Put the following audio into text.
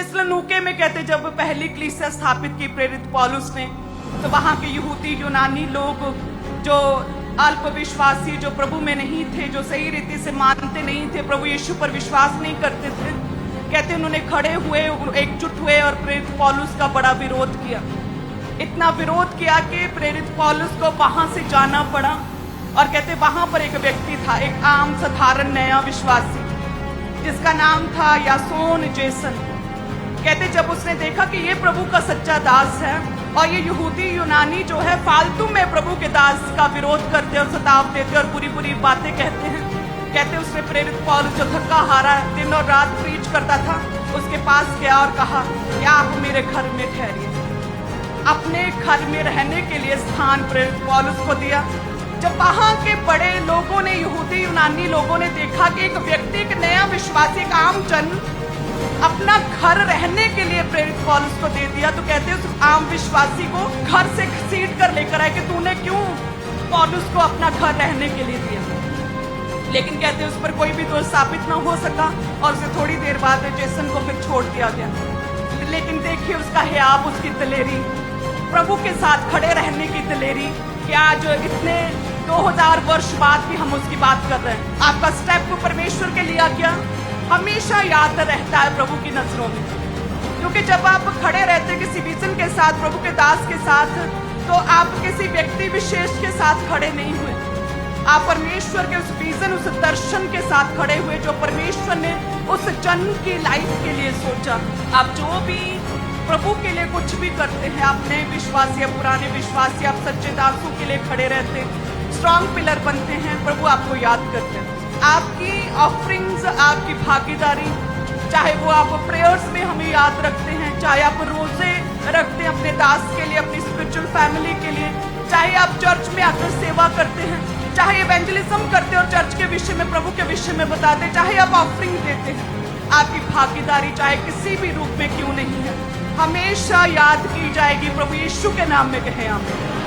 थिस्सलुनीके में कहते जब पहली कलीसिया स्थापित की प्रेरित पौलुस ने, तो वहां के यहूदी यूनानी लोग जो अल्प विश्वासी, जो प्रभु में नहीं थे, जो सही रीति से मानते नहीं थे, प्रभु यीशु पर विश्वास नहीं करते थे, कहते उन्होंने खड़े हुए, एकजुट हुए और प्रेरित पौलुस का बड़ा विरोध किया। इतना विरोध किया कि प्रेरित पौलुस को वहां से जाना पड़ा। और कहते वहां पर एक व्यक्ति था, एक आम साधारण नया विश्वासी, जिसका नाम था यासोन जेसन। कहते जब उसने देखा कि ये प्रभु का सच्चा दास है और ये यहूदी यूनानी जो है फालतू में प्रभु के दास का विरोध करते और सताव देते और बुरी बुरी बातें कहते हैं, कहते उसने प्रेरित पौलुस जो थका हारा दिन और रात प्रीच करता था, उसके पास गया और कहा कि आप मेरे घर में ठहरिए। अपने घर में रहने के लिए स्थान प्रेरित पौलुस को दिया। जब वहां के बड़े लोगों ने, यहूदी यूनानी लोगों ने देखा कि एक व्यक्ति, एक नया विश्वासी, एक आम जन अपना घर रहने के लिए प्रेरित पौलुस को दे दिया, तो कहते उस आम विश्वासी को घर से घसीट कर लेकर आए कि तूने क्यों पौलुस को अपना घर रहने के लिए दिया। लेकिन कहते उस पर कोई भी दोष साबित न हो सका और उसे थोड़ी देर बाद जेसन को फिर छोड़ दिया गया। लेकिन देखिए उसका हियाब, उसकी दिलेरी, प्रभु के साथ खड़े रहने की दिलेरी, कि आज इतने 2000 वर्ष बाद भी हम उसकी बात कर रहे हैं। आपका स्टेप परमेश्वर के लिया क्या हमेशा याद रहता है प्रभु की नजरों में, क्योंकि जब आप खड़े रहते किसी विजन के साथ, प्रभु के दास के साथ, तो आप किसी व्यक्ति विशेष के साथ खड़े नहीं हुए, आप परमेश्वर के उस विजन, उस दर्शन के साथ खड़े हुए जो परमेश्वर ने उस जन की लाइफ के लिए सोचा। आप जो भी प्रभु के लिए कुछ भी करते हैं, आप नए विश्वासी, आप पुराने विश्वासी, आप सच्चे दासों के लिए खड़े रहते हैं, स्ट्रॉन्ग पिलर बनते हैं, प्रभु आपको याद करते हैं। आपकी ऑफरिंग्स, आपकी भागीदारी, चाहे वो आप प्रेयर्स में हमें याद रखते हैं, चाहे आप रोजे रखते हैं अपने दास के लिए, अपनी स्पिरिचुअल फैमिली के लिए, चाहे आप चर्च में आकर सेवा करते हैं, चाहे इवेंजलिज्म करते हैं और चर्च के विषय में, प्रभु के विषय में बताते हैं, चाहे आप ऑफरिंग देते हैं, आपकी भागीदारी चाहे किसी भी रूप में क्यों नहीं है, हमेशा याद की जाएगी। प्रभु यीशु के नाम में कहें आमीन।